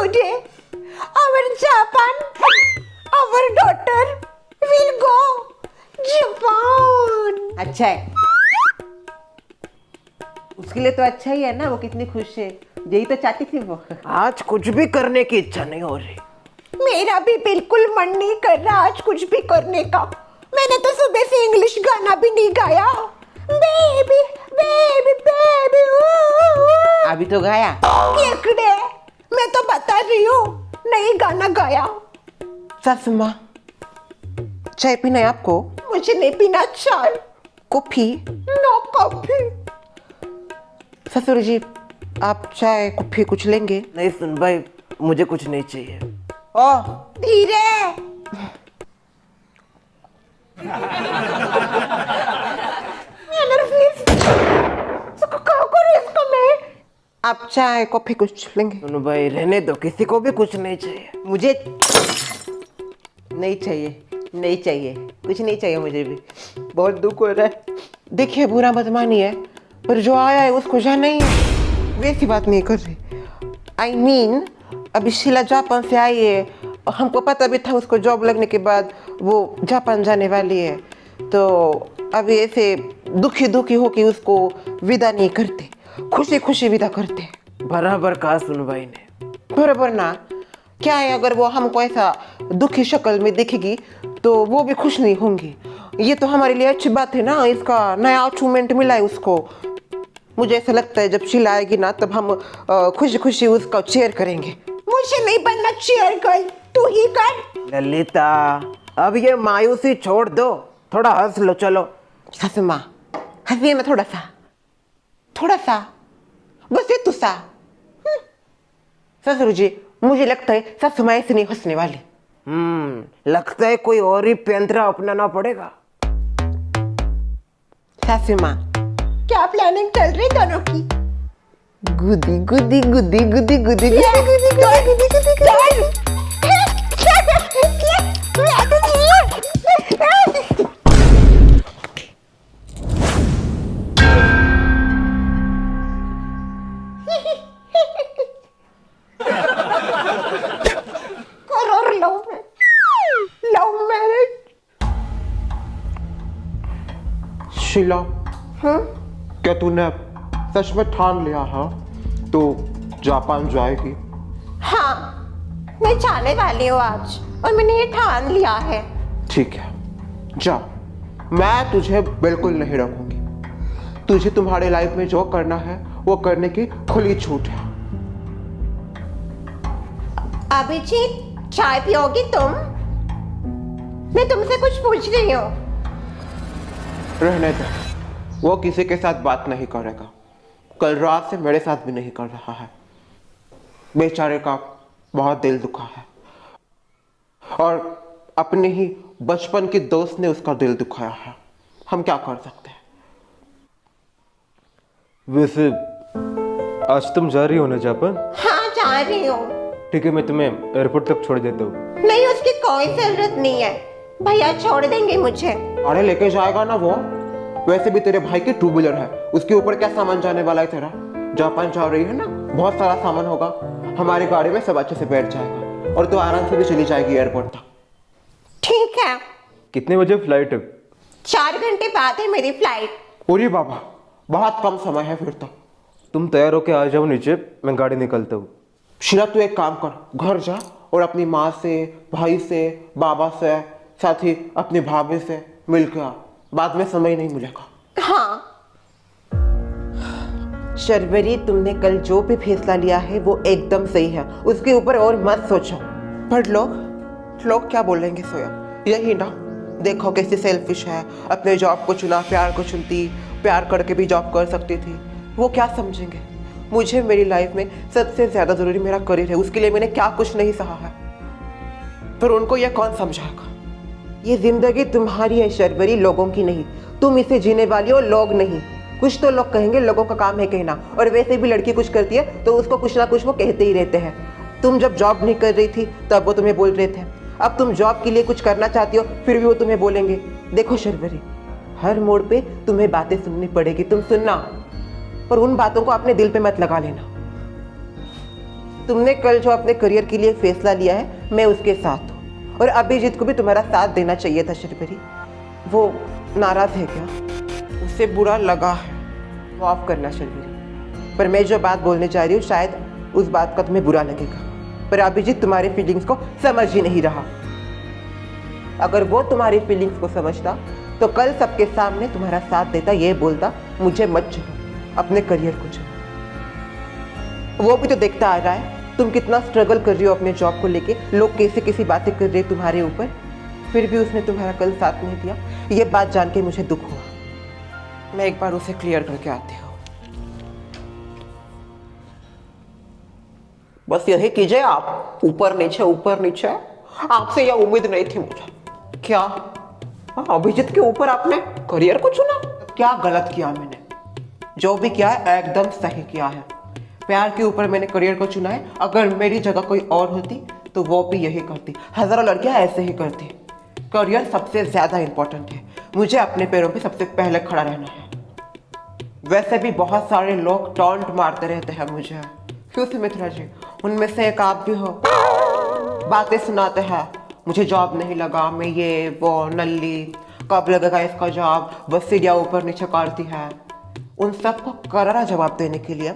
today our Japan, our daughter will go Japan. अच्छा है, उसके लिए तो अच्छा ही है ना, वो कितनी खुश है, यही तो चाहती थी वो। आज कुछ भी करने की इच्छा नहीं हो रही। मेरा भी बिल्कुल मन नहीं कर रहा आज कुछ भी करने का। मैंने तो सुबह से इंग्लिश गाना भी नहीं गाया। बेबी बेबी बेबी अभी तो गाया। केकड़े, मैं तो बता रही हूँ नहीं गाना गाया। सासू माँ, चाय पीना है आपको? मुझे नहीं पीना चाय। कॉफी? No coffee. ससुर जी, आप चाय कॉफी कुछ लेंगे? नहीं सुन भाई, मुझे कुछ नहीं चाहिए। ओह, धीरे। आप चाय कॉफी कुछ लेंगे? सुनो भाई, रहने दो, किसी को भी कुछ नहीं चाहिए। मुझे नहीं चाहिए, नहीं चाहिए, कुछ नहीं चाहिए मुझे भी। बहुत दुख हो रहा है। देखिए, बुरा मत मानिए, पर जो आया है उसको जाना ही है। वैसी बात नहीं कर रही। I mean, अभी शीला जापान से आई है और हमको पता भी था उसको जॉब लगने के बाद वो जापान जाने वाली है, तो अभी ऐसे दुखी दुखी होके उसको विदा नहीं करते, खुशी खुशी विदा करते। बराबर कहा सुन भाई ने। बराबर ना? क्या है, अगर वो हमको ऐसा दुखी शक्ल में दिखेगी तो वो भी खुश नहीं होंगी। ये तो हमारे लिए अच्छी बात है ना, इसका नया अचीवमेंट मिला है उसको। मुझे ऐसा लगता है जब शीला आएगी ना, तब हम खुशी खुशी उसका चेयर करेंगे। मुझे नहीं बनना चेयर गर्ल, तू ही कर। ललिता, अब ये मायूसी छोड़ दो, थोड़ा हंस लो। चलो सासू माँ, हंसिए में थोड़ा सा, थोड़ा सा, बस ये तुसा। ससुर जी, मुझे लगता है सासू माँ ऐसे नहीं हंसने वाली। लगता है कोई और ही पेंतरा अपनाना पड़ेगा। सासू माँ, क्या प्लानिंग चल रही दोनों की? गुदी गुदी गुदी गुदी गुदी और लव मैरिज। शीला, क्या तूने सच में ठान लिया है तो जापान जाएगी? हाँ, मैं जाने वाली हूँ आज और मैंने ये ठान लिया है। ठीक है, जा। मैं तुझे बिल्कुल नहीं रखूंगी। तुझे तुम्हारे लाइफ में जो करना है वो करने की खुली छूट है। अभिजीत, चाय पियोगी तुम? मैं तुमसे कुछ पूछ रही हूँ। रहने दे, वो किसी के साथ बात नहीं करेगा। कल रात से मेरे साथ भी नहीं कर रहा है। बेचारे का बहुत दिल दुखा है और अपने ही बचपन की दोस्त ने उसका दिल दुखाया है। हम क्या कर सकते हैं? वैसे आज तुम जा रही हो ना जापान? हाँ, जा रही हूँ। ठीक है, मैं तुम्हें एयरपोर्ट तक छोड़ देता हूँ। नहीं, उसकी कोई जरूरत नहीं है, भैया छोड़ देंगे मुझे। अरे लेके जाएगा ना वो। वैसे भी तेरे भाई की टू व्हीलर है, उसके ऊपर क्या सामान जाने वाला है तेरा? जापान जा रही है ना, बहुत सारा सामान होगा, हमारी गाड़ी में सब अच्छे से बैठ जाएगा और तू आराम से भी चली जाएगी एयरपोर्ट तक। ठीक है। कितने बजे फ्लाइट है? 4 घंटे बाद है मेरी फ्लाइट। पूरी बाबा, बहुत कम समय है फिर तो। तुम तैयार होके आ जाओ नीचे, मैं गाड़ी निकलता हूँ। शीला, तू एक काम कर, घर जा और अपनी माँ से, भाई से, बाबा से, साथ ही अपनी भाभी से मिल के आ। बाद में समय नहीं मिलेगा। हाँ। शर्वरी, तुमने कल जो भी फैसला लिया है वो एकदम सही है, उसके ऊपर और मत सोचो। पर लोग क्या बोलेंगे स्वयं? यही ना, देखो कैसी सेल्फिश है, अपने जॉब को चुना, प्यार को चुनती, प्यार करके भी जॉब कर सकती थी। वो क्या समझेंगे? मुझे मेरी लाइफ में सबसे ज्यादा जरूरी मेरा करियर है, उसके लिए मैंने क्या कुछ नहीं सहा है, पर उनको यह कौन समझाएगा? ये जिंदगी तुम्हारी है शर्वरी, लोगों की नहीं। तुम इसे जीने वाली हो, लोग नहीं। कुछ तो लोग कहेंगे, लोगों का काम है कहना, और वैसे भी लड़की कुछ करती है तो उसको कुछ ना कुछ वो कहते ही रहते हैं। तुम जब जॉब नहीं कर रही थी तब वो तुम्हें बोल रहे थे, अब तुम जॉब के लिए कुछ करना चाहती हो फिर भी वो तुम्हें बोलेंगे। देखो शर्वरी, हर मोड़ पे तुम्हें बातें सुननी पड़ेगी, तुम सुनना, पर उन बातों को अपने दिल पे मत लगा लेना। तुमने कल जो अपने करियर के लिए फैसला लिया है, मैं उसके साथ हूँ और अभिजीत को भी तुम्हारा साथ देना चाहिए था। शर्वरी, वो नाराज है क्या? उसे बुरा लगा है, माफ करना शर्वरी, पर मैं जो बात बोलने जा रही हूँ शायद उस बात का तुम्हें बुरा लगेगा, पर अभिजीत तुम्हारे फीलिंग्स को समझ ही नहीं रहा। अगर वो तुम्हारी फीलिंग्स को समझता तो कल सबके सामने तुम्हारा साथ देता, ये बोलता मुझे मत चुनो, अपने करियर को चुनो। वो भी तो देखता आ रहा है तुम कितना स्ट्रगल कर रही हो अपने जॉब को लेके, लोग कैसे कैसी बातें कर रहे हैं तुम्हारे ऊपर, फिर भी उसने तुम्हारा कल साथ नहीं दिया। ये बात जान के मुझे दुख हुआ। मैं एक बार उसे क्लियर करके आती हूँ। बस यही कीजिए आप, ऊपर नीचे। आपसे यह उम्मीद नहीं थी मुझे। क्या अभिजीत के ऊपर आपने करियर को चुना? क्या गलत किया मैंने? जो भी किया है एकदम सही किया है। प्यार के ऊपर मैंने करियर को चुना है। अगर मेरी जगह कोई और होती तो वो भी यही करती। हजारों लड़कियां ऐसे ही करती। करियर सबसे ज्यादा इंपॉर्टेंट है। मुझे अपने पैरों पे सबसे पहले खड़ा रहना है। वैसे भी बहुत सारे लोग टॉन्ट मारते रहते हैं मुझे, क्यों सुमित्रा जी? उनमें से एक आप भी हो। बातें सुनाते हैं, मुझे जॉब नहीं लगा, मैं ये वो नल्ली, कब लगेगा इसका जॉब, बस सीढ़ियाँ ऊपर नीचे करती है। उन सबको करारा जवाब देने के लिए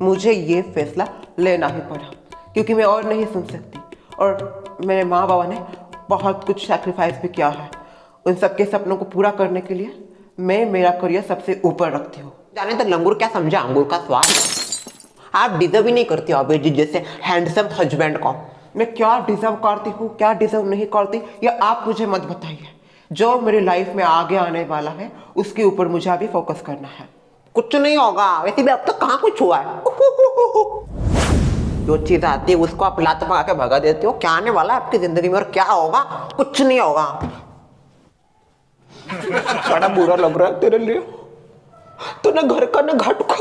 मुझे ये फैसला लेना ही पड़ा, क्योंकि मैं और नहीं सुन सकती। और मेरे माँ बाबा ने बहुत कुछ सैक्रिफाइस भी किया है। उन सबके सपनों को पूरा करने के लिए मैं मेरा करियर सबसे ऊपर रखती हूँ। जाने तो लंगूर क्या समझा अंगूर का स्वाद। आप डिजर्व ही नहीं करती अभिजीत जैसे हैंडसम हस्बैंड को। मैं क्या डिजर्व करती हूँ, क्या डिजर्व नहीं करती, ये आप मुझे मत बताइए। जो मेरी लाइफ में आगे आने वाला है उसके ऊपर मुझे अभी फोकस करना है। कुछ नहीं होगा, वैसे भी अब तक कहाँ कुछ हुआ है। जो चीज आती है उसको आप लात मार के भगा देते हो। क्या आने वाला है आपकी जिंदगी में और क्या होगा? कुछ नहीं होगा। बड़ा बुरा लग रहा है तेरे लिए, तो ना घर का ना घाट को।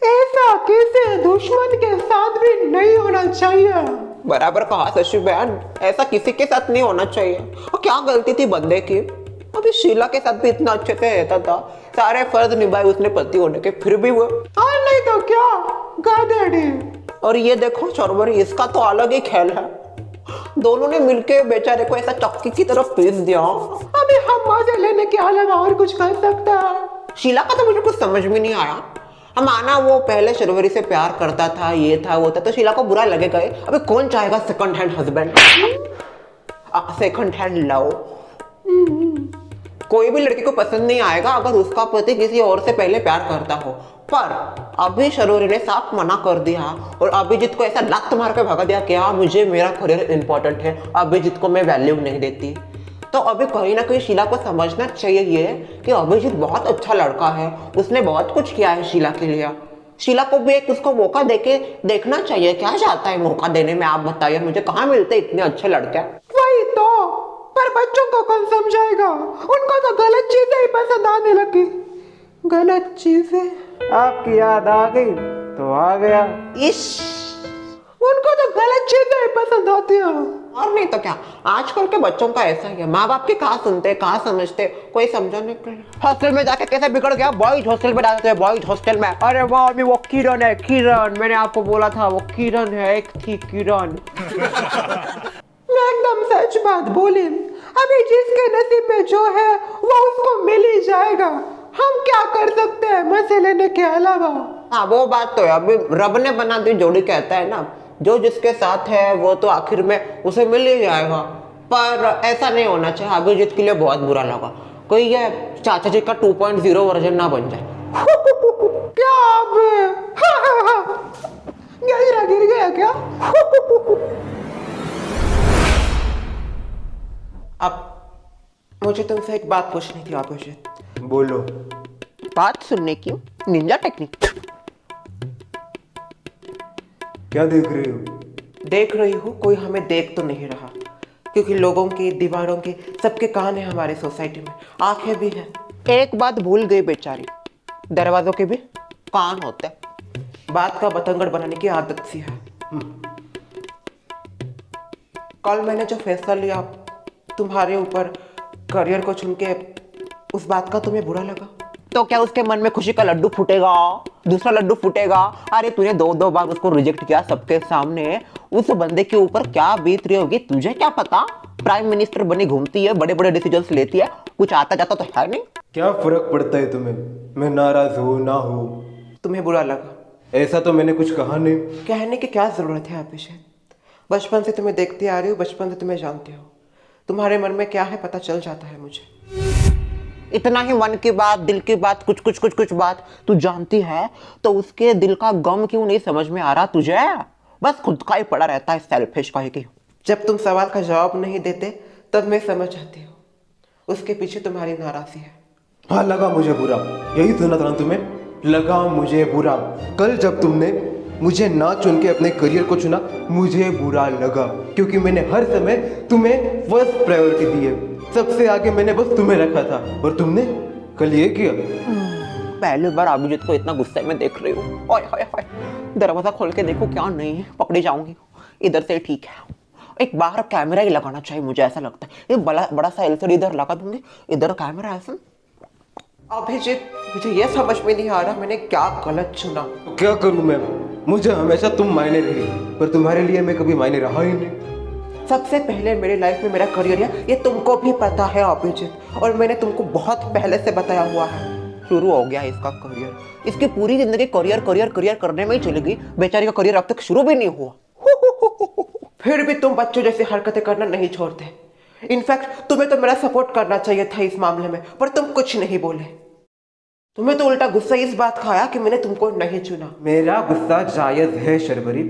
ऐसा किसी दुश्मन के साथ भी नहीं होना चाहिए। बराबर कहा शशि बहन, ऐसा किसी के साथ नहीं होना चाहिए। और क्या गलती थी बंदे की? अभी शीला के साथ भी इतना अच्छे से रहता था, सारे फर्ज निभाए उसने पति होने के, फिर भी वो और नहीं तो क्या गादेड़ी। और ये देखो शर्वरी, इसका तो अलग ही खेल है। दोनों ने मिलके बेचारे को ऐसा चक्की की तरफ पीस दिया। अभी हम मजे लेने के अलावा और कुछ कर सकते हैं? शीला का तो मुझे कुछ समझ में नहीं आया। हम आना वो पहले शर्वरी से प्यार करता था, ये था वो था, तो शीला को बुरा लगेगा। अबे कौन चाहेगा second hand husband, second hand love? कोई भी लड़की को पसंद नहीं आएगा अगर उसका पति किसी और से पहले प्यार करता हो। पर अभी शर्वरी ने साफ मना कर दिया और अभिजीत को ऐसा लात मार के भगा दिया कि हाँ मुझे मेरा करियर इंपॉर्टेंट है, अभिजीत को मैं वैल्यू नहीं देती। तो अभी कहीं ना कहीं शीला को समझना चाहिए ये कि अभिजीत बहुत अच्छा लड़का है, उसने बहुत कुछ किया है शीला के लिए। शीला को भी एक उसको मौका देके देखना चाहिए। क्या चाहता है मौका देने में, आप बताइए मुझे, कहाँ मिलते इतने अच्छे लड़के? वही तो, पर बच्चों को कौन समझाएगा? उनको तो गलत चीजें ही पसंद आने लगी। गलत चीजें आपकी याद आ गई तो आ गया। उनको तो गलत चीजें ही पसंद आती है। और नहीं तो क्या, आजकल के बच्चों का ऐसा ही है। माँ बाप की कहाँ सुनते, कहाँ समझते, कोई समझाने के लिए। हॉस्टल में जाके कैसे बिगड़ गया? बॉयज हॉस्टल में डालते हैं, बॉयज हॉस्टल में। अरे वाह, अभी वो किरण है, किरण, मैंने आपको बोला था वो किरण है, एक थी किरण। मैं एकदम सच बात बोली। अभी जिसके नसीब में जो है वो उसको मिल ही जाएगा। हम क्या कर सकते हैं मजे लेने के अलावा? हाँ वो बात तो है, अभी रब ने बना दी जोड़ी, कहता है ना, जो जिसके साथ है वो तो आखिर में उसे मिल ही जाएगा। पर ऐसा नहीं होना चाहिए। अभिजीत के लिए बहुत बुरा लगा, कोई ये चाचा जी का 2.0 वर्जन ना बन जाए। क्या गिर गया क्या? अब मुझे तुमसे एक बात पूछनी थी अभिजीत। बोलो। बात सुनने की निंजा टेक्निक। क्या देख रहे हो? देख रही हूँ कोई हमें देख तो नहीं रहा, क्योंकि लोगों की, दीवारों के, सबके कान है हमारे सोसाइटी में, आंखें भी हैं। एक बात भूल गई बेचारी, दरवाजों के भी कान होते। बात का बतंगड़ बनाने की आदत सी है। कल मैंने जो फैसला लिया तुम्हारे ऊपर करियर को चुन के उस बात का तुम्हें बुरा लगा? तो क्या उसके मन में खुशी का लड्डू फूटेगा, दूसरा लड्डू फूटेगा? अरे तूने 2-2 बार उसको रिजेक्ट किया सबके सामने, उस बंदे के ऊपर क्या बीत रही होगी तुझे क्या पता? प्राइम मिनिस्टर बनी घूमती है, बड़े बड़े डिसीजंस लेती है, कुछ आता जाता तो है नहीं। क्या फर्क पड़ता है तुम्हें, मैं नाराज हो ना हो? तुम्हें बुरा लगा? ऐसा तो मैंने कुछ कहा नहीं। कहने की क्या जरूरत है अभिषेक? बचपन से तुम्हें देखती आ रही हूँ, बचपन से तुम्हें जानती हो, तुम्हारे मन में क्या है पता चल जाता है मुझे। इतना ही मन की बात, दिल की बात, कुछ बात तू जानती है, तो उसके दिल का गम क्यों नहीं समझ में आ रहा तुझे? बस खुद का ही पड़ा रहता है, सेल्फिश का ही। जब तुम सवाल का जवाब नहीं देते तब मैं समझ जाती हूँ उसके पीछे तुम्हारी नाराजगी है। हाँ, लगा मुझे बुरा, यही सुना था ना तुम्हें, लगा मुझे बुरा। कल जब तुमने मुझे ना चुन के अपने करियर को चुना, मुझे बुरा लगा, क्योंकि मैंने हर समय तुम्हें फर्स्ट प्रायोरिटी दी है, सबसे आगे मैंने बस तुम्हें रखा था, और तुमने कल ये किया। पहली बार अभिजीत को इतना गुस्से में देख रही हूँ। ओए होए होए, दरवाजा खोल के देखो क्या नहीं है, पकड़ी जाऊंगी। इधर से ठीक है, एक बाहर कैमरा ही लगाना चाहिए, मुझे ऐसा लगता है। एक बड़ा सा एलसीडी इधर लगा दूंगी, इधर कैमरा ऐसा। अभिजीत, मुझे ये समझ में नहीं आ रहा मैंने क्या गलत चुना। तो क्या करूं मैं, मुझे हमेशा तुम मायने रही, पर तुम्हारे लिए मैं कभी मायने रहा ही नहीं। सबसे पहले मेरी लाइफ में मेरा करियर है, ये तुमको भी पता है अभिजीत, और मैंने तुमको बहुत पहले से बताया हुआ है। शुरू हो गया इसका करियर, इसकी पूरी जिंदगी करियर करियर करियर करने में ही चलेगी। बेचारी का करियर अब तक शुरू भी नहीं हुआ। फिर भी तुम बच्चों जैसी हरकतें करना नहीं छोड़ते। इनफैक्ट तुम्हें तो मेरा सपोर्ट करना चाहिए था इस मामले में, पर तुम कुछ नहीं बोले। तुम्हें तो उल्टा गुस्सा इस बात का आया कि मैंने तुमको नहीं चुना। मेरा गुस्सा जायज है शर्वरी।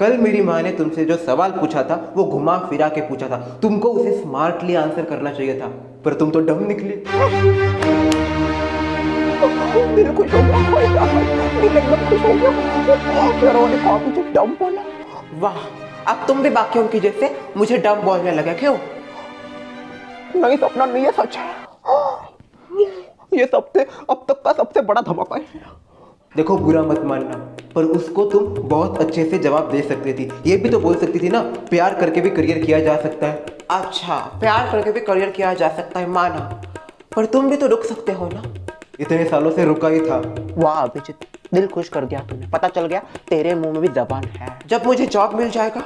कल मेरी माँ ने तुमसे जो सवाल पूछा था वो घुमा फिरा के पूछा था, तुमको उसे स्मार्टली आंसर करना चाहिए था, पर तुम तो डम निकली। दिल खुश हो गया, दिल एकदम खुश हो गया। डम बोला। वाह, अब तुम भी बाकियों की जैसे मुझे डम बोलने लगे। क्यों? नहीं सपना नहीं है, सच है। ये सबसे अब तक का सबसे बड़ा धमाका है। देखो, बुरा मत मानना, पर उसको तुम बहुत अच्छे से जवाब दे सकती थी। ये भी तो बोल सकती थी ना, प्यार करके भी करियर किया जा सकता है। अच्छा, प्यार करके भी करियर किया जा सकता है, माना, पर तुम भी तो रुक सकते हो ना। इतने सालों से रुका ही था। वाह अभिजीत, दिल खुश कर दिया तूने। पता चल गया तेरे मुंह में भी जबान है। जब मुझे जॉब मिल जाएगा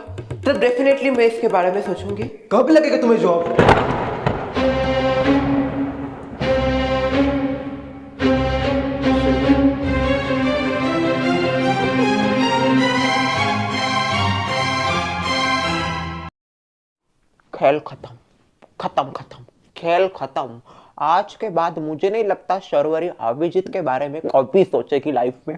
तब डेफिनेटली मैं इसके बारे में सोचूंगी। कब लगेगा तुम्हें जॉब? खेल खत्म, खेल खत्म। आज के बाद मुझे नहीं लगता शर्वरी अभिजीत के बारे में कभी सोचेगी लाइफ में।